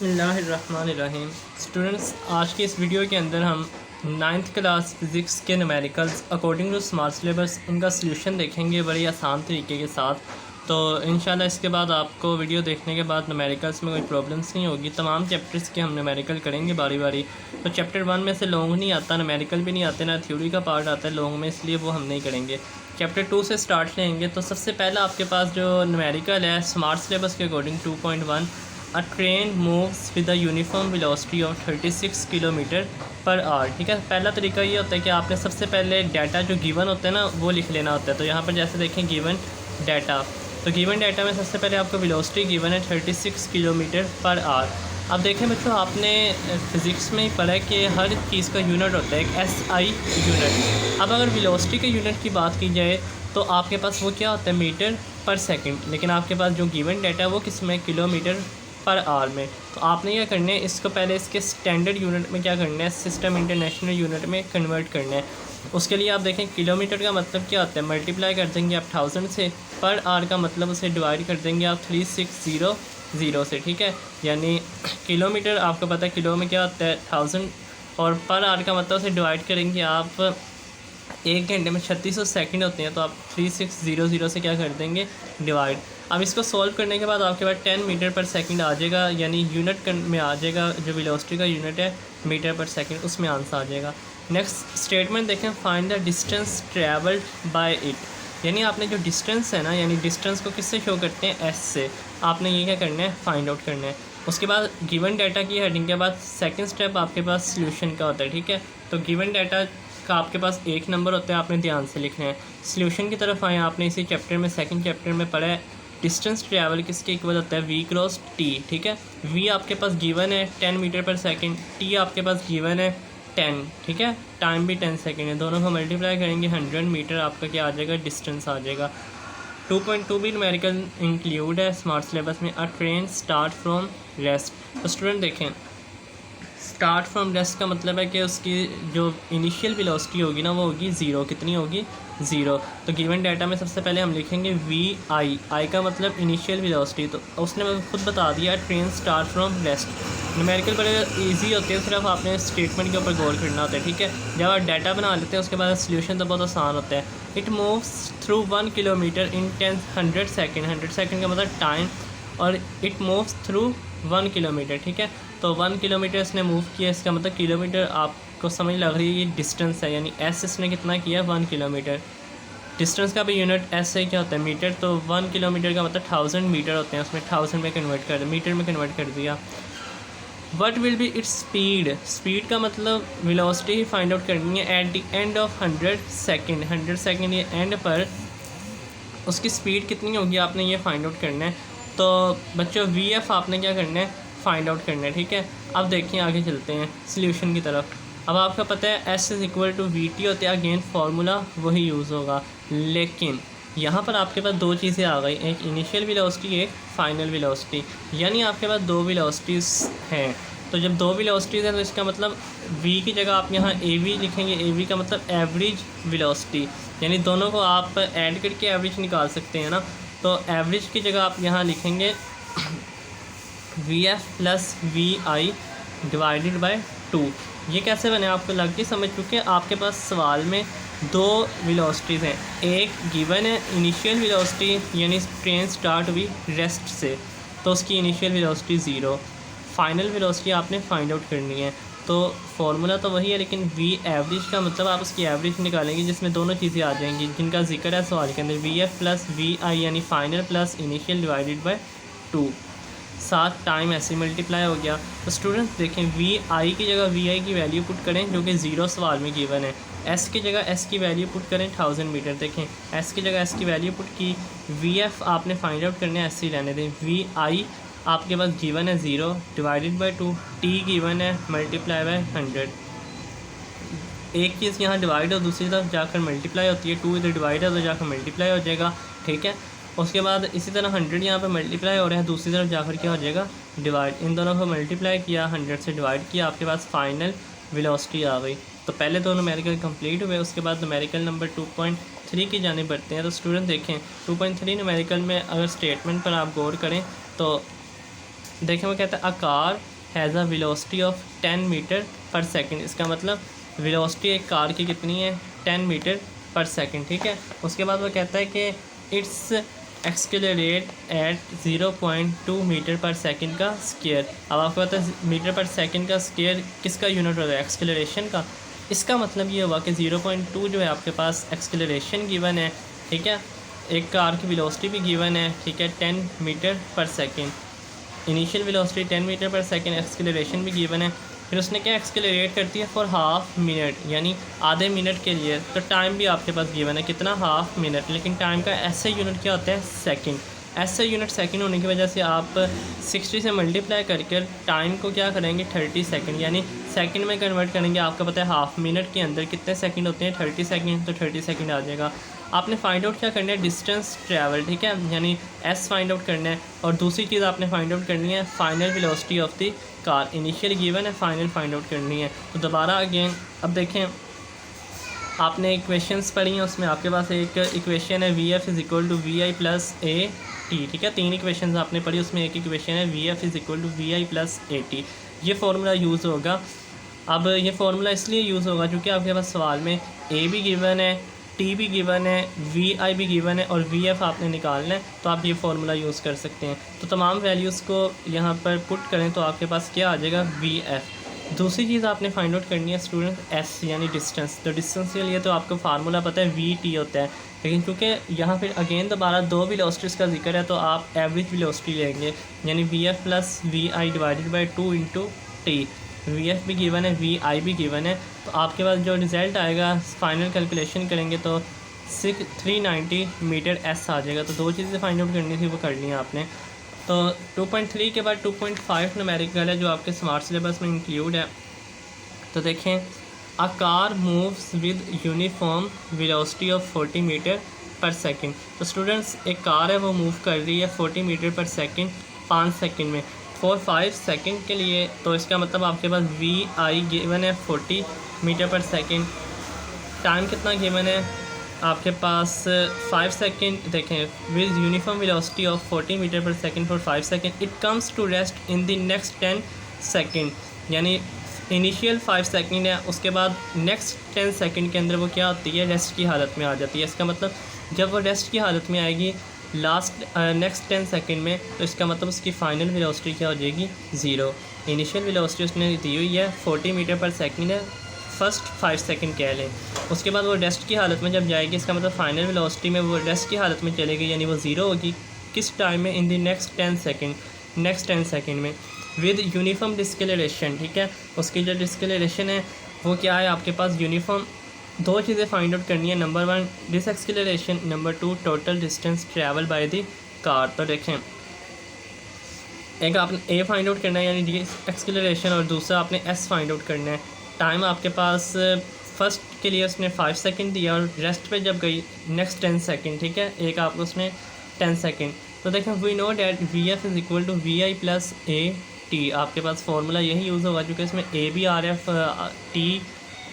बिस्मिल्लाहिर्रहमानिर्रहीम। स्टूडेंट्स, आज की इस वीडियो के अंदर हम 9th क्लास फ़िज़िक्स के numericals according to smart syllabus उनका सलूशन देखेंगे बड़े आसान तरीके के साथ। तो इंशाल्लाह इसके बाद आपको वीडियो देखने के बाद न्यूमेरिकल्स में कोई प्रॉब्लम्स नहीं होगी। तमाम चैप्टर्स के हम न्यूमेरिकल करेंगे बारी बारी। तो चैप्टर 1 में से लॉन्ग नहीं आता, न्यूमेरिकल भी नहीं आते, ना थ्योरी का पार्ट आता है लॉन्ग में, इसलिए वो हम नहीं करेंगे। चैप्टर 2 से स्टार्ट लेंगे। तो सबसे पहला आपके पास जो न्यूमेरिकल है स्मार्ट सिलेबस के according 2.1, a train moves with a uniform velocity of 36 kilometre पर आवर। ठीक है, पहला तरीका ये होता है कि आपने सबसे पहले डाटा जो गिवन होता है ना वो लिख लेना होता है। तो यहाँ पर जैसे देखें गिवन डाटा, तो गिवन डाटा में सबसे पहले आपको वेलोसिटी गिवन है 36 किलोमीटर पर आवर। अब देखें बच्चों, आपने फ़िज़िक्स में ही पढ़ा है कि हर चीज़ का यूनिट होता है एक SI यूनिट। अब अगर वेलोसिटी के यूनिट की बात की जाए तो आपके पास वो क्या होता है मीटर पर सेकंड, लेकिन आपके पास जो गिवन डाटा है वो किस में किलोमीटर पर आवर में। तो आपने क्या करना है, इसको पहले इसके स्टैंडर्ड यूनिट में क्या करना है, सिस्टम इंटरनेशनल यूनिट में कन्वर्ट करना है। उसके लिए आप देखें किलोमीटर का मतलब क्या होता है, मल्टीप्लाई कर देंगे आप 1000 से, पर आवर का मतलब उसे डिवाइड कर देंगे आप 3600 से। ठीक है, यानी किलोमीटर आपको पता है किलो में क्या होता है 1000, और पर आवर का मतलब उसे डिवाइड करेंगे आप 1 घंटे में 3600 सेकंड होते हैं, तो आप 3600 से क्या कर देंगे डिवाइड। अब इसको सॉल्व करने के बाद आपके पास 10 मीटर पर सेकंड आ जाएगा, यानी यूनिट में आ जाएगा, जो वेलोसिटी का यूनिट है मीटर पर सेकंड, उसमें आंसर आ जाएगा। नेक्स्ट स्टेटमेंट देखें, find the distance travelled bye it, यानी आपने जो डिस्टेंस है ना, यानी डिस्टेंस को किससे शो करते हैं, एस से। आपने ये क्या करना है, फाइंड आउट करना है। उसके बाद गिवन डाटा की हेडिंग के बाद सेकंड स्टेप आपके पास सॉल्यूशन का होता है। ठीक है, तो गिवन डाटा का आपके पास 1 नंबर होता है, आपने ध्यान से लिखना है। सॉल्यूशन की तरफ आए, आपने इसी चैप्टर में सेकंड चैप्टर में पढ़ा है डिस्टेंस ट्रैवल किसके इक्वल होता है, v क्रॉस t। ठीक है, v आपके पास गिवन है 10 मीटर पर सेकंड, t आपके पास गिवन है 10। ठीक है, टाइम भी 10 सेकंड है, दोनों को मल्टीप्लाई करेंगे 100 मीटर, आपका क्या आ जाएगा, डिस्टेंस आ जाएगा। 2.2 भी न्यूमेरिकल इंक्लूड है स्मार्ट सिलेबस में। अ ट्रेन स्टार्ट फ्रॉम रेस्ट। तो स्टूडेंट देखें, स्टार्ट फ्रॉम रेस्ट का मतलब है कि उसकी जो इनिशियल वेलोसिटी होगी ना वो होगी ज़ीरो। कितनी होगी, ज़ीरो। तो गिवन डाटा में सबसे पहले हम लिखेंगे आई का मतलब इनिशियल वेलोसिटी। तो उसने खुद बता दिया train start from rest. Numerical बड़े इजी होते हैं, सिर्फ आपने स्टेटमेंट के ऊपर गौर करना होता है। ठीक है, जब आप डाटा बना लेते हैं उसके बाद सोल्यूशन तो बहुत आसान होता है। It moves through 1 kilometre in 100 second. 100 second का मतलब टाइम, और इट मूव्स थ्रू 1 किलोमीटर। ठीक है, तो 1 किलोमीटर इसने मूव किया, इसका मतलब किलोमीटर आपको समझ लग रही है ये डिस्टेंस है, यानी एस इसने कितना किया, 1 किलोमीटर। डिस्टेंस का भी यूनिट एस से क्या होता है, मीटर। तो 1 किलोमीटर का मतलब 1000 मीटर होते हैं, उसमें 1000 में कन्वर्ट कर, मीटर में कन्वर्ट कर दिया। What will be its speed. Speed का मतलब वेलोसिटी ही फाइंड आउट करनी है at the end of 100 second. 100 second ये एंड पर उसकी स्पीड कितनी होगी, आपने ये फाइंड आउट करना है। तो बच्चों VF आपने क्या करना है, फाइंड आउट करना है। ठीक है, अब देखिए आगे चलते हैं सॉल्यूशन की तरफ। अब आपका पता है S is equal to VT होते हैं, अगेन फार्मूला वही यूज़ होगा, लेकिन यहाँ पर आपके पास दो चीज़ें आ गई, एक इनिशियल वेलोसिटी, एक फाइनल वेलोसिटी, यानी आपके पास दो वेलोसिटीज़ हैं। तो जब दो वेलोसिटीज़ हैं तो इसका मतलब V की जगह आप यहाँ AV लिखेंगे। AV का मतलब एवरेज वेलोसिटी, यानी दोनों को आप ऐड करके एवरेज निकाल सकते हैं ना। तो एवरेज की जगह आप यहाँ लिखेंगे VF plus VI divided by 2। ये कैसे बने आपको लग के समझ चुके हैं। आपके पास सवाल में दो वेलोसिटीज़ हैं, एक गिवन है इनिशियल वेलोसिटी, यानी ट्रेन स्टार्ट हुई रेस्ट से, तो उसकी इनिशियल वेलोसिटी 0। फाइनल वेलोसिटी आपने फाइंड आउट करनी है। तो फार्मूला तो वही है, लेकिन V एवरेज का मतलब आप उसकी एवरेज निकालेंगे जिसमें दोनों चीज़ें आ जाएंगी जिनका जिक्र है सवाल के अंदर, VF प्लस VI यानी final plus initial divided by 2। साथ टाइम ऐसे मल्टीप्लाई हो गया। तो स्टूडेंट्स देखें, VI की जगह VI की वैल्यू पुट करें जो कि 0 सवाल में गिवन है। S की जगह S की वैल्यू पुट करें 1000 मीटर। देखें S की जगह S की वैल्यू पुट की, VF आपने फाइंड आउट करने ऐसे ही रहने दें। VI आपके पास गिवन है 0 डिवाइडेड बाय 2, T गिवन है मल्टीप्लाई बाय 100। एक चीज़ यहाँ डिवाइड हो दूसरी तरफ जाकर मल्टीप्लाई होती है, 2 इधर डिवाइड है तो जाकर मल्टीप्लाई हो जाएगा। ठीक है, उसके बाद इसी तरह 100 यहाँ पे मल्टीप्लाई हो रहा है, दूसरी तरफ जाकर क्या हो जाएगा, डिवाइड। इन दोनों को मल्टीप्लाई किया, 100 से डिवाइड किया, आपके पास फाइनल वेलोसिटी आ गई। तो पहले दो न्यूमेरिकल कंप्लीट हुए, उसके बाद न्यूमेरिकल नंबर 2.3 की जाने बढ़ते हैं। तो स्टूडेंट देखें 2.3 न्यूमेरिकल में अगर स्टेटमेंट पर आप गौर करें तो देखें वो कहता है a car has a velocity of 10 metre पर सेकंड। इसका मतलब वेलोसिटी एक कार की कितनी है, 10 मीटर पर सेकंड, ठीक है। उसके बाद वो कहता है कि इट्स एक्सकेलरेट एट 0.2 मीटर पर सेकंड का स्केयर। अब आपको पता है मीटर पर सेकंड का स्केयर किसका यूनिट होता है, एक्सकेलरेशन का। इसका मतलब ये हुआ कि 0.2 जो है आपके पास एक्सकेलरेशन गिवन है, ठीक है। एक कार की वेलोसिटी भी गिवन है, ठीक है, 10 मीटर पर सेकंड। इनिशियल वेलोसिटी 10 मीटर पर सेकंड, एक्सकेलरेशन भी गिवन है। फिर उसने क्या एक्सकेलरेट करती है फॉर हाफ मिनट, यानी आधे मिनट के लिए। तो टाइम भी आपके पास गिवन है कितना, हाफ मिनट। लेकिन टाइम का ऐसे यूनिट क्या होता है, सेकंड। ऐसे यूनिट सेकंड होने की वजह से आप 60 से मल्टीप्लाई करके टाइम को क्या करेंगे, 30 सेकंड, यानी सेकंड में कन्वर्ट करेंगे। आपको पता है हाफ मिनट के अंदर कितने सेकंड होते हैं, 30 सेकंड, तो 30 सेकंड आ जाएगा। आपने फाइंड आउट क्या करना है, डिस्टेंस ट्रैवल, ठीक है, यानी एस फाइंड आउट करना है। और दूसरी चीज़ आपने फाइंड आउट करनी है final velocity of the car. Initial given है, फाइनल फाइंड आउट करनी है। तो दोबारा अगेन अब देखें, आपने इक्वेशंस पढ़ी हैं, उसमें आपके पास एक इक्वेशन है V F is equal to V I plus A T, ठीक है। 3 इक्वेशंस आपने पढ़ी, उसमें एक इक्वेशन है V F is equal to V I plus A T. ये फार्मूला यूज़ होगा। अब ये फार्मूला इसलिए यूज़ होगा क्योंकि आपके पास सवाल में ए भी गिवन है, टी भी गिवन है, वी आई भी गिवन है और वी एफ आपने निकालना है, तो आप ये फार्मूला यूज़ कर सकते हैं। तो तमाम वैल्यूज़ को यहाँ पर पुट करें तो आपके पास क्या आ जाएगा, वी एफ। दूसरी चीज़ आपने फाइंड आउट करनी है स्टूडेंट, एस यानी डिस्टेंस। तो डिस्टेंस के लिए तो आपको फार्मूला पता है वी टी होता है, लेकिन चूँकि यहाँ फिर अगेन दोबारा 2 वेलोसिटीज़ का जिक्र है तो आप एवरेज वेलोसिटी लेंगे, यानी V F plus V I divided by 2 into T. V F भी गिवन है, वी आई भी गिवन है। तो आपके पास जो रिज़ल्ट आएगा फाइनल कैलकुलेशन करेंगे तो 390 मीटर एस आ जाएगा। तो 2 चीज़ें फाइंड आउट करनी थी वो कर ली आपने। तो 2.3 के बाद 2.5 न्यूमेरिकल है जो आपके स्मार्ट सिलेबस में इंक्लूड है। तो देखें, a car moves with uniform velocity of 40 metre पर सेकंड। तो स्टूडेंट्स एक कार है वो मूव कर रही है 40 मीटर पर सेकंड 5 सेकंड में, 5 सेकंड के लिए। तो इसका मतलब आपके पास वी आई गिवन है 40 मीटर पर सेकंड। टाइम कितना गिवन है आपके पास, 5 सेकंड। देखें, with uniform velocity of 40 metre पर second for 5 second, it comes to rest in the next 10 second. यानी इनिशियल 5 सेकंड है, उसके बाद नेक्स्ट 10 सेकंड के अंदर वो क्या होती है, रेस्ट की हालत में आ जाती है। इसका मतलब जब वो रेस्ट की हालत में आएगी लास्ट नेक्स्ट 10 सेकंड में, तो इसका मतलब उसकी फ़ाइनल वेलोसिटी क्या हो जाएगी, 0। इनिशियल वेलोसिटी उसने दी हुई है 40 मीटर पर सेकंड है, फर्स्ट 5 सेकंड कह लें। उसके बाद वो रेस्ट की हालत में जब जाएगी, इसका मतलब फाइनल वेलोसिटी में वो रेस्ट की हालत में चलेगी, यानी वो 0 होगी। किस टाइम में, इन the next 10 second, next 10 second में विद यूनिफॉर्म डिस्केलरेशन, ठीक है। उसकी जो डिस्केलरेशन है वो क्या है आपके पास, यूनिफॉर्म। 2 चीज़ें फाइंड आउट करनी है, number 1 deceleration, number 2 total distance travel by the car. तो देखें, एक आपने ए फाइंड आउट करना है यानी डिसएक्सेलरेशन, और दूसरा आपने एस फाइंड आउट करना है। टाइम आपके पास फर्स्ट के लिए उसने 5 सेकंड दिया और रेस्ट पे जब गई नेक्स्ट 10 सेकंड, ठीक है। एक आपको उसने 10 सेकंड। तो देखें, we know that V F is equal to V I plus A T. आपके पास फार्मूला यही यूज़ होगा क्योंकि इसमें ए भी आ रहा है, टी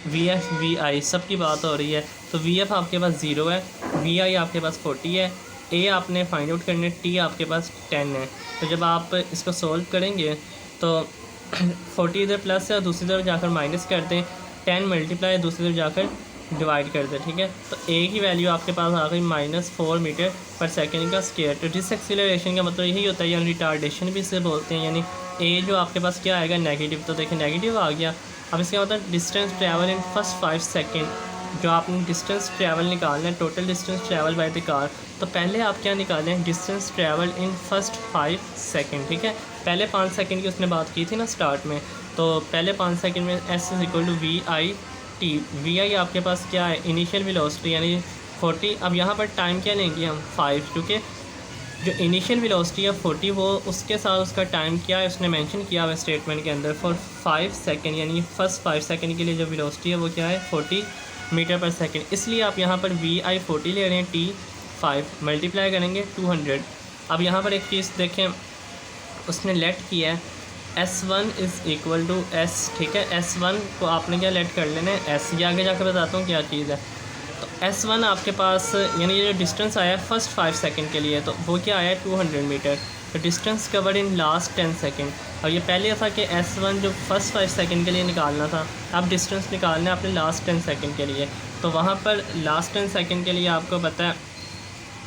वी एफ वी आई सब की बात हो रही है। तो वी एफ आपके पास 0 है, वी आई आपके पास 40 है, ए आपने फाइंड आउट करने, टी आपके पास 10 है। तो जब आप इसको सॉल्व करेंगे तो 40 इधर प्लस है और दूसरी तरफ जाकर माइनस कर दें, 10 मल्टीप्लाई दूसरी तरफ जाकर डिवाइड कर दें, ठीक है। तो ए की वैल्यू आपके पास आ गई -4 मीटर पर सेकंड का स्केयर। तो डिसएक्सेलरेशन का मतलब यही होता है, या रिटार्डेशन भी इसे बोलते हैं, यानी ए जो आपके पास क्या आएगा, नेगेटिव। तो देखिए नेगेटिव आ गया। अब इसका मतलब distance travel in first 5 second, जो आपने डिस्टेंस ट्रैवल निकालना है, total distance travel by the car. तो पहले आप क्या निकालें, distance travel in first 5 second, ठीक है। पहले 5 सेकंड की उसने बात की थी ना स्टार्ट में, तो पहले 5 सेकंड में S is equal to V I T. V I आपके पास क्या है, इनिशियल वेलोसिटी यानी 40। अब यहाँ पर टाइम क्या लेंगे हम, 5, क्योंकि जो इनिशियल वेलोसिटी है 40, वो उसके साथ उसका टाइम क्या है उसने मेंशन किया हुआ स्टेटमेंट के अंदर, फॉर 5 सेकंड, यानी फर्स्ट 5 सेकंड के लिए जो वेलोसिटी है वो क्या है, 40 मीटर पर सेकंड। इसलिए आप यहाँ पर वी आई 40 ले रहे हैं, टी 5 मल्टीप्लाई करेंगे 200। अब यहाँ पर एक चीज़ देखें, उसने लेट किया है S1 is equal to S, ठीक है। S1 को आपने क्या लेट कर लेना है, एस। ये आगे जाकर बताता हूँ क्या चीज़ है। तो S1 आपके पास यानी ये जो डिस्टेंस आया है फर्स्ट 5 सेकंड के लिए, तो वो क्या आया है 200 मीटर। तो distance covered in last 10 second. और ये पहले था कि S1 जो फर्स्ट 5 सेकेंड के लिए निकालना था, अब डिस्टेंस निकालना है अपने लास्ट 10 सेकेंड के लिए। तो वहाँ पर लास्ट 10 सेकेंड के लिए आपको पता है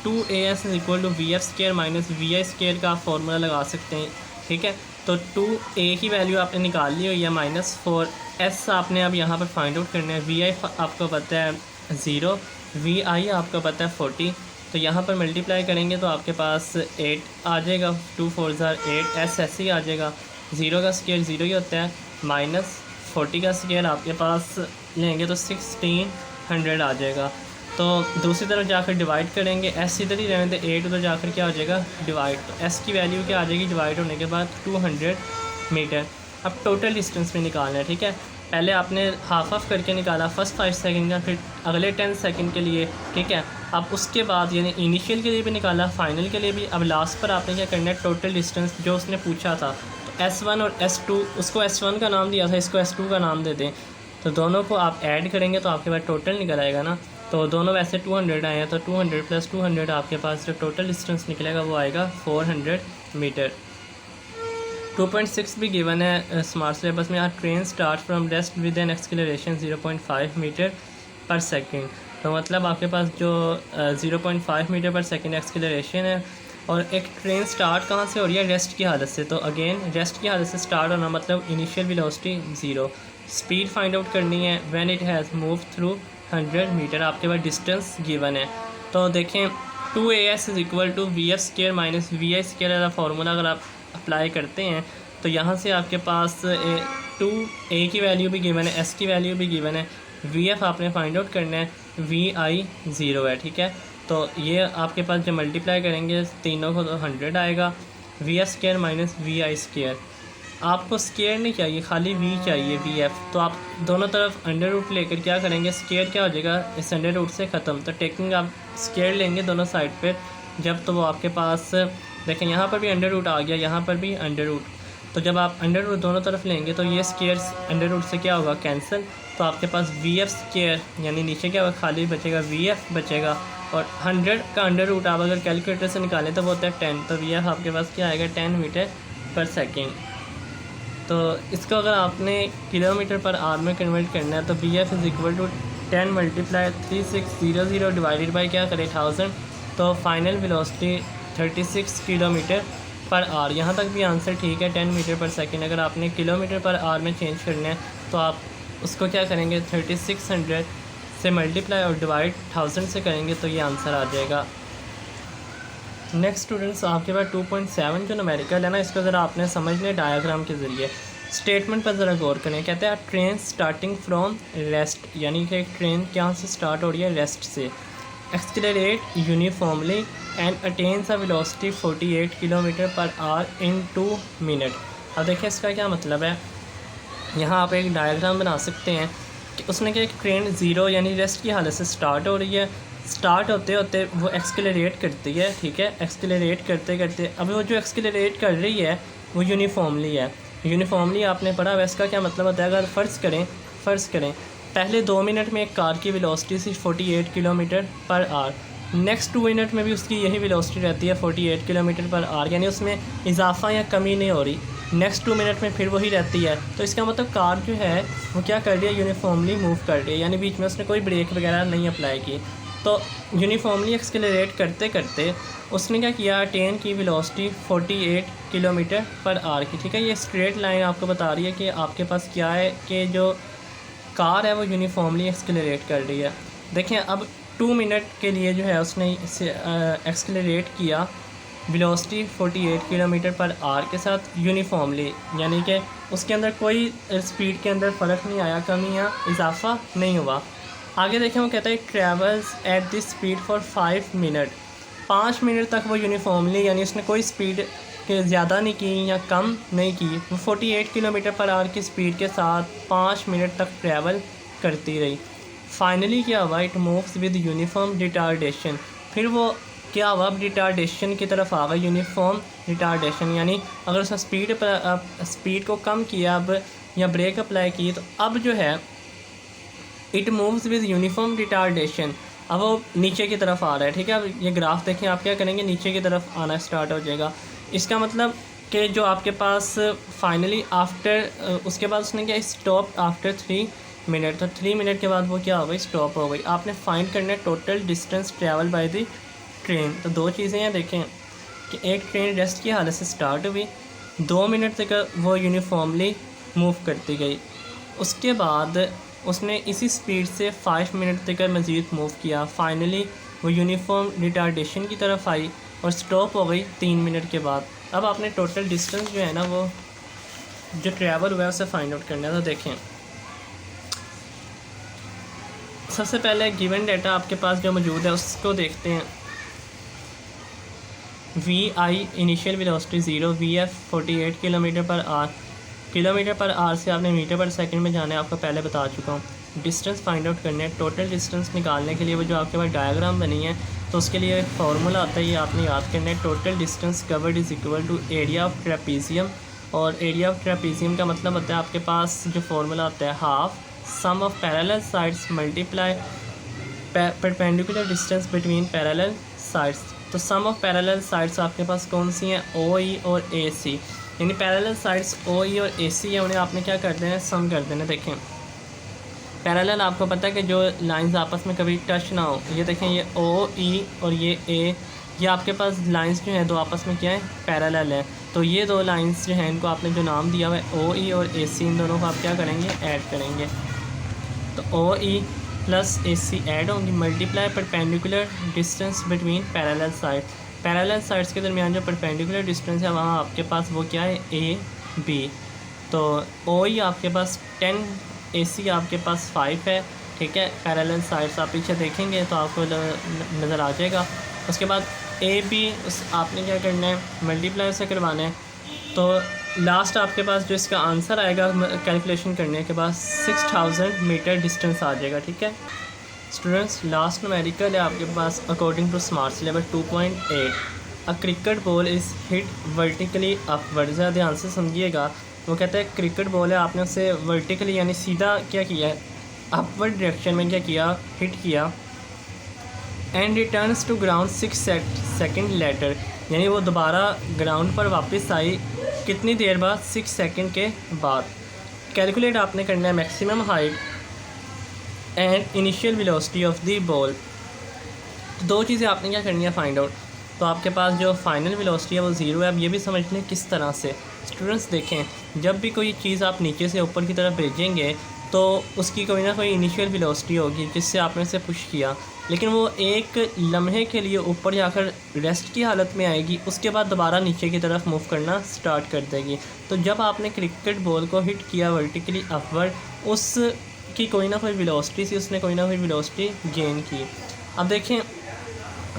2AS is equal to VF² minus VI² का आप फार्मूला लगा सकते हैं, ठीक है। तो 2A की वैल्यू आपने निकाल ली हुई है -4S आपने अब यहाँ पर फाइंड आउट करना है। VI आपको पता है 0, VI आपको पता है 40। तो यहाँ पर मल्टीप्लाई करेंगे तो आपके पास 8 आ जाएगा, 2 4 8, S ऐसे ही आ जाएगा। 0 का स्केयर 0 ही होता है, माइनस 40 का स्केयर आपके पास लेंगे तो 1600 आ जाएगा। तो दूसरी तरफ जाकर डिवाइड करेंगे, S इधर ही रहने दे, 8 उधर जाकर क्या हो जाएगा डिवाइड। तो S की वैल्यू क्या आ जाएगी डिवाइड होने के बाद 200 मीटर। अब टोटल डिस्टेंस में निकालना है, ठीक है। पहले आपने हाफ करके निकाला फर्स्ट 5 सेकंड का, फिर अगले 10 सेकंड के लिए, ठीक है। अब उसके बाद यानी इनिशियल के लिए भी निकाला, फाइनल के लिए भी। अब लास्ट पर आपने क्या करना है टोटल डिस्टेंस जो उसने पूछा था, तो S1 और S2, उसको S1 का नाम दिया था, इसको S2 का नाम दे दें। तो दोनों को आप ऐड करेंगे तो आपके पास टोटल निकल आएगा ना। तो दोनों वैसे 200 आए हैं, तो 200 + 200 आपके पास जो टोटल डिस्टेंस निकलेगा वो आएगा 400 मीटर। 2.6 भी गिवन है स्मार्ट सिलेबस में। Train start from rest with an acceleration 0.5 metre पर सेकेंड। तो मतलब आपके पास जो 0.5 मीटर पर सेकेंड एक्सेलरेशन है, और एक ट्रेन स्टार्ट कहाँ से हो रही है रेस्ट की हालत से। तो अगेन रेस्ट की हालत से स्टार्ट होना मतलब initial velocity 0। Speed find out करनी है when it has move through 100 metre. आपके पास डिस्टेंस गिवन है। तो देखें 2AS is equal to VF² minus VI² का फार्मूला अगर आप अप्लाई करते हैं तो यहाँ से आपके पास 2A की वैल्यू भी गिवन है, S की वैल्यू भी गिवन है, VF आपने फाइंड आउट करना है, VI 0 है, ठीक है। तो ये आपके पास जब मल्टीप्लाई करेंगे तीनों को तो 100 आएगा। VF² minus VI²। आपको स्केयर नहीं चाहिए, खाली V चाहिए VF। तो आप दोनों तरफ अंडर रूट लेकर क्या करेंगे, स्केयर क्या हो जाएगा इस अंडर रूट से ख़त्म। तो टेकिंग आप स्केयर लेंगे दोनों साइड पे जब, तो वो आपके पास देखें यहाँ पर भी अंडर रूट आ गया, यहाँ पर भी अंडर रूट। तो जब आप अंडर रूट दोनों तरफ लेंगे तो ये स्केयर अंडर रूट से क्या होगा कैंसिल। तो आपके पास VF² यानी नीचे क्या होगा खाली बचेगा, VF बचेगा। और 100 का अंडर रूट आप अगर कैलकुलेटर से निकालें तो वो होता है 10। तो VF आपके पास क्या आएगा 10 मीटर पर सेकेंड। तो इसको अगर आपने किलोमीटर पर आवर में कन्वर्ट करना है तो VF is equal to 10 multiply 3600 divided by क्या करें 1000। तो फाइनल वेलोसिटी 36 किलोमीटर पर आवर। यहाँ तक भी आंसर ठीक है, 10 मीटर पर सेकेंड। अगर आपने किलोमीटर पर आवर में चेंज करना है तो आप उसको क्या करेंगे 3600 से मल्टीप्लाई और डिवाइड 1000 से करेंगे तो ये आंसर आ जाएगा। नेक्स्ट स्टूडेंट्स आपके पास 2.7 जो न्यूमेरिकल है ना, इसको ज़रा आपने समझना है डायग्राम के ज़रिए। स्टेटमेंट पर ज़रा गौर करें। कहते हैं ट्रेन स्टार्टिंग फ्रॉम रेस्ट, यानी कि ट्रेन कहाँ से स्टार्ट हो रही है रेस्ट से। Accelerate uniformly and attains a velocity 48 kilometre पर आवर इन 2 मिनट। अब देखिए इसका क्या मतलब है। यहाँ आप एक डायग्राम बना सकते हैं कि उसने क्या ट्रेन 0 यानी रेस्ट की हालत से स्टार्ट हो रही है। स्टार्ट होते होते वो एक्सेलरेट करती है, ठीक है। एक्सेलरेट करते करते अब वो जो एक्सेलरेट कर रही है वो यूनिफॉर्मली है। यूनिफॉर्मली आपने पढ़ा हुआ, इसका क्या मतलब होता है। अगर फ़र्ज़ करें पहले 2 मिनट में एक कार की वेलोसिटी थी 48 किलोमीटर पर आवर, नेक्स्ट 2 मिनट में भी उसकी यही वेलोसिटी रहती है 48 किलोमीटर पर आवर, यानी उसमें इजाफा या कमी नहीं हो रही। नेक्स्ट 2 मिनट में फिर वही रहती है। तो इसका मतलब कार जो है वो क्या कर रही है यूनिफॉर्मली मूव कर रही है, यानी बीच में उसने कोई ब्रेक वगैरह नहीं अप्लाई की। तो यूनिफॉर्मली एक्सेलरेट करते करते उसने क्या किया, अटेन की वेलोसिटी 48 किलोमीटर पर आवर की, ठीक है। ये स्ट्रेट लाइन आपको बता रही है कि आपके पास क्या है कि जो कार है वो यूनिफॉर्मली एक्सेलरेट कर रही है। देखें अब 2 मिनट के लिए जो है उसने इसे एक्सेलरेट किया वेलोसिटी 48 किलोमीटर पर आवर के साथ यूनिफॉर्मली, यानी कि उसके अंदर कोई स्पीड के अंदर फ़र्क नहीं आया, कमी या इजाफा नहीं हुआ। आगे देखें वो कहता है travels at this speed for 5 minute. 5 minute तक वो यूनिफॉर्मली, यानी उसने कोई स्पीड के ज़्यादा नहीं की या कम नहीं की, वो 48 किलोमीटर पर आवर की स्पीड के साथ 5 मिनट तक ट्रैवल करती रही। फाइनली क्या हुआ, it moves with uniform retardation. फिर वो क्या हुआ, अब रिटार्डेशन की तरफ आ गया, यूनिफॉर्म रिटार्डेशन, यानी अगर उसने स्पीड को कम किया अब या ब्रेक अप्लाई की तो अब जो है it moves with uniform retardation, अब वो नीचे की तरफ आ रहा है, ठीक है। अब ये ग्राफ देखें, आप क्या करेंगे नीचे की तरफ आना स्टार्ट हो जाएगा। इसका मतलब कि जो आपके पास फाइनली आफ्टर उसके बाद उसने क्या स्टॉप आफ्टर 3 मिनट, तो 3 मिनट के बाद वो क्या हो गई, स्टॉप हो गई। आपने फाइंड करना है total distance travel by the train. तो दो चीज़ें हैं, देखें कि एक ट्रेन रेस्ट की हालत से स्टार्ट हुई, 2 मिनट तक वो यूनिफॉर्मली मूव करती गई, उसके बाद उसने इसी स्पीड से 5 मिनट तक मज़ीद मूव किया, फाइनली वो यूनिफॉर्म रिटार्डेशन की तरफ आई और स्टॉप हो गई 3 मिनट के बाद। अब आपने टोटल डिस्टेंस जो है ना वो जो ट्रैवल हुआ है उसे फाइंड आउट करना है। तो देखें सबसे पहले गिवन डाटा आपके पास जो मौजूद है उसको देखते हैं। V I initial velocity 0, V F 48 kilometre पर आर से आपने मीटर पर सेकंड में जाना है, आपको पहले बता चुका हूँ। डिस्टेंस फाइंड आउट करने है, टोटल डिस्टेंस निकालने के लिए वो जो आपके पास डायग्राम बनी है तो उसके लिए एक फार्मूला आता है, ये आपने याद करना है। Total distance covered is equal to area of trapezium, और एरिया ऑफ ट्रेपीजियम का मतलब होता है आपके पास जो फार्मूला आता है half sum of parallel sides multiply perpendicular distance between parallel sides. तो सम ऑफ पैरेलल साइड्स आपके पास कौन सी हैं, ओ ई और ए सी, यानी पैरेलल साइड्स ओ ई और ए सी है, उन्हें आपने क्या कर देना है, सम कर देना। देखें पैरेलल आपको पता है कि जो लाइंस आपस में कभी टच ना हो, ये देखें ये ओ ई और ये ए, ये आपके पास लाइंस जो हैं दो आपस में क्या है, पैरेलल है। तो ये दो लाइंस जो हैं इनको आपने जो नाम दिया हुआ है ओ ई और ए सी, इन दोनों को आप क्या करेंगे, ऐड करेंगे। तो ओ ई प्लस ए सी ऐड होंगी, multiply perpendicular distance between parallel side, parallel sides के दरमियान जो परपेंडिकुलर डिस्टेंस है वहाँ आपके पास वो क्या है, ए बी। तो ओ ई आपके पास 10, ए सी आपके पास 5 है, ठीक है। पैरेलल साइड्स आप पीछे देखेंगे तो आपको नज़र आ जाएगा। उसके बाद ए बी उस आपने क्या करना है, मल्टीप्लाई उसे करवाना है। तो लास्ट आपके पास जो इसका आंसर आएगा कैलकुलेशन करने के बाद 6000 मीटर डिस्टेंस आ जाएगा, ठीक है स्टूडेंट्स। लास्ट न्यूमेरिकल है आपके पास according to smart syllabus 2.8, a cricket ball is hit vertically upward. ज़रा ध्यान से समझिएगा, वो कहता है क्रिकेट बॉल है, आपने उसे वर्टिकली यानी सीधा क्या किया है, अपवर्ड डायरेक्शन में क्या किया, हिट किया, and returns to ground 6 second later, यानी वो दोबारा ग्राउंड पर वापस आई कितनी देर बाद, 6 सेकंड के बाद। कैलकुलेट आपने करना है maximum height and initial velocity of the ball. दो चीज़ें आपने क्या करनी है, फाइंड आउट। तो आपके पास जो फाइनल वेलोसिटी है वो 0 है। अब ये भी समझ लें किस तरह से। स्टूडेंट्स देखें, जब भी कोई चीज़ आप नीचे से ऊपर की तरफ भेजेंगे तो उसकी कोई ना कोई इनिशियल वेलोसिटी होगी जिससे आपने उसे पुश किया, लेकिन वो एक लम्हे के लिए ऊपर जाकर रेस्ट की हालत में आएगी, उसके बाद दोबारा नीचे की तरफ मूव करना स्टार्ट कर देगी। तो जब आपने क्रिकेट बॉल को हिट किया वर्टिकली अपवर्ड, उसकी कोई ना कोई वेलोसिटी थी, उसने कोई ना कोई वेलोसिटी गेन की। अब देखें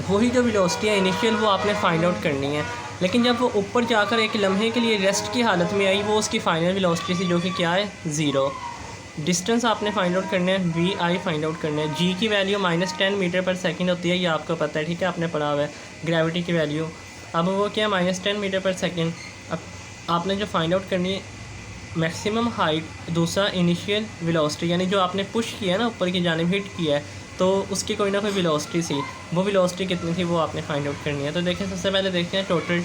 वही जो वेलोसिटी है इनिशियल वो आपने फाइंड आउट करनी है, लेकिन जब वो ऊपर जाकर एक लम्हे के लिए रेस्ट की हालत में आई वो उसकी फाइनल वेलोसिटी थी जो कि क्या है, 0। डिस्टेंस आपने फाइंड आउट करना है, वी आई फाइंड आउट करना है। जी की वैल्यू -10 मीटर पर सेकंड होती है, ये आपको पता है, ठीक है, आपने पढ़ा हुआ है ग्रेविटी की वैल्यू। अब वो क्या -10 मीटर पर सेकंड। अब आपने जो फाइंड आउट करनी है मैक्सिमम हाइट, दूसरा इनिशियल वेलोसिटी, यानी जो आपने पुश किया ना ऊपर की जानिब हिट किया है तो उसकी कोई ना कोई वेलोसिटी थी, वो वेलोसिटी कितनी थी वो आपने फाइंड आउट करनी है। तो देखें सबसे पहले देखते हैं टोटल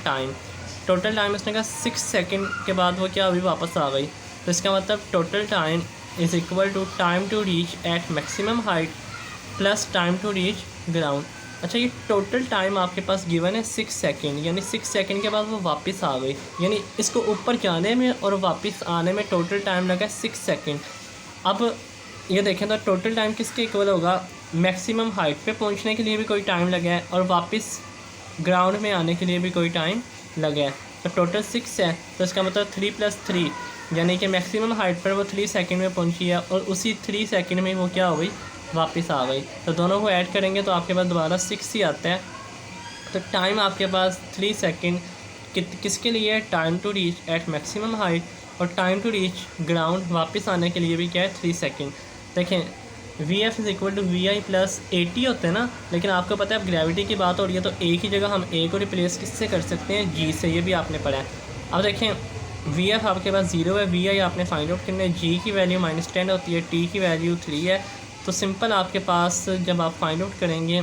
टाइम उसने कहा 6 सेकंड के बाद वो क्या अभी वापस आ गई, तो इसका मतलब total time is equal to time to reach at maximum height plus time to reach ground. अच्छा, ये टोटल टाइम आपके पास गिवन है 6 सेकंड, यानी 6 सेकंड के बाद वो वापस आ गई, यानी इसको ऊपर जाने में और वापस आने में टोटल टाइम लगा 6 सेकंड। अब ये देखें तो टोटल टाइम किसके इक्वल होगा, मैक्सिमम हाइट पे पहुंचने के लिए भी कोई टाइम लगा है और वापस ग्राउंड में आने के लिए भी कोई टाइम लगा है। तो टोटल 6 है, तो इसका मतलब 3 + 3, यानी कि मैक्सिमम हाइट पर वो 3 सेकंड में पहुंची है और उसी 3 सेकंड में वो क्या हो गई, वापस आ गई। तो दोनों को ऐड करेंगे तो आपके पास दोबारा 6 ही आता है। तो टाइम आपके पास 3 सेकंड किसके लिए है, time to reach at maximum height, और टाइम टू रीच ग्राउंड वापस आने के लिए भी क्या है, 3 सेकंड। देखें V F is equal to V I plus A T होते हैं ना, लेकिन आपको पता है अब ग्रेविटी की बात हो रही है तो ए की जगह हम ए को रिप्लेस किससे कर सकते हैं, जी से, ये भी आपने पढ़ा है। अब देखें वी एफ आपके पास 0 है, वी आई आपने फाइंड आउट करना है, जी की वैल्यू -10 होती है, टी की वैल्यू 3 है। तो सिंपल आपके पास जब आप फाइंड आउट करेंगे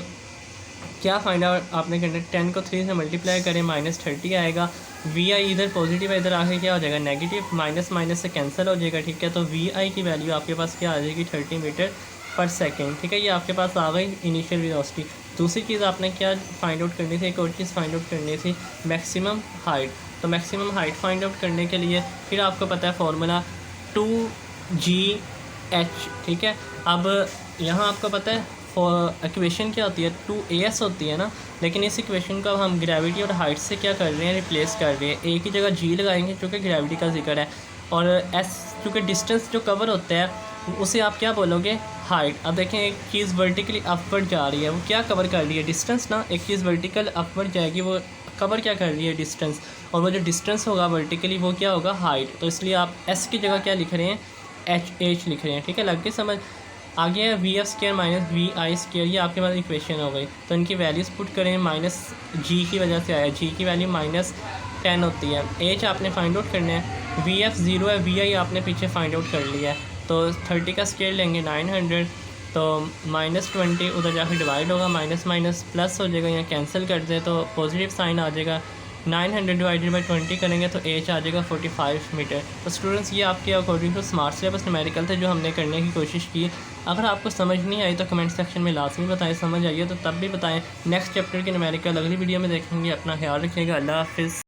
क्या फाइंड आउट आपने करना है, 10 को 3 से मल्टीप्लाई करें, -30 आएगा। वी आई इधर पॉजिटिव है, इधर आके क्या हो जाएगा नेगेटिव, माइनस माइनस से कैंसिल हो जाएगा, ठीक है। तो वी आई की वैल्यू आपके पास क्या आ जाएगी 30 मीटर पर सेकेंड, ठीक है। ये आपके पास आ गई इनिशियल वेलोसिटी। दूसरी चीज़ आपने क्या फाइंड आउट करनी थी, एक और चीज़ फाइंड आउट करनी थी, मैक्सिमम हाइट। तो मैक्सिमम हाइट फाइंड आउट करने के लिए फिर आपको पता है फॉर्मूला 2GH, ठीक है। अब यहाँ आपको पता है इक्वेशन क्या होती है, 2AS होती है ना, लेकिन इस इक्वेशन को हम ग्रेविटी और हाइट से क्या कर रहे हैं, रिप्लेस कर रहे हैं। एक ही जगह जी लगाएंगे चूँकि ग्रेविटी का जिक्र है, और एस चूँकि डिस्टेंस जो कवर होता है उसे आप क्या बोलोगे, हाइट। अब देखें एक चीज़ वर्टिकली अपवर्ड जा रही है, वो क्या कवर कर रही है, डिस्टेंस ना। एक चीज़ वर्टिकल अपवर्ड जाएगी, वो कवर क्या कर रही है, डिस्टेंस। और वो जो डिस्टेंस होगा वर्टिकली वो क्या होगा, हाइट। तो इसलिए आप एस की जगह क्या लिख रहे हैं, HH लिख रहे हैं, ठीक है। लग के समझ आगे है VF² माइनस VI², ये आपके पास इक्वेशन हो गई। तो इनकी वैल्यूज़ पुट करें, -G की वजह से आया, G की वैल्यू -10 होती है। H आपने फाइंड आउट करना है, VF 0 है, VI आपने पीछे फाइंड आउट कर लिया है। तो 30 का स्केल लेंगे 900, तो -20 उधर जाकर डिवाइड होगा, माइनस माइनस प्लस हो जाएगा, यहाँ कैंसिल कर दे तो पॉजिटिव साइन आ जाएगा। 900 डिवाइडेड बाई 20 करेंगे तो एच आ जाएगा 45 मीटर। तो स्टूडेंट्स ये आपके according to smart syllabus numerical थे जो हमने करने की कोशिश की। अगर आपको समझ नहीं आई तो कमेंट सेक्शन में लाजमी बताएं, समझ आइए तो तब भी बताएं। नेक्स्ट चैप्टर के न्यूमेरिकल अगली वीडियो में देखेंगे। अपना ख्याल रखिएगा, अल्लाह हाफिज़।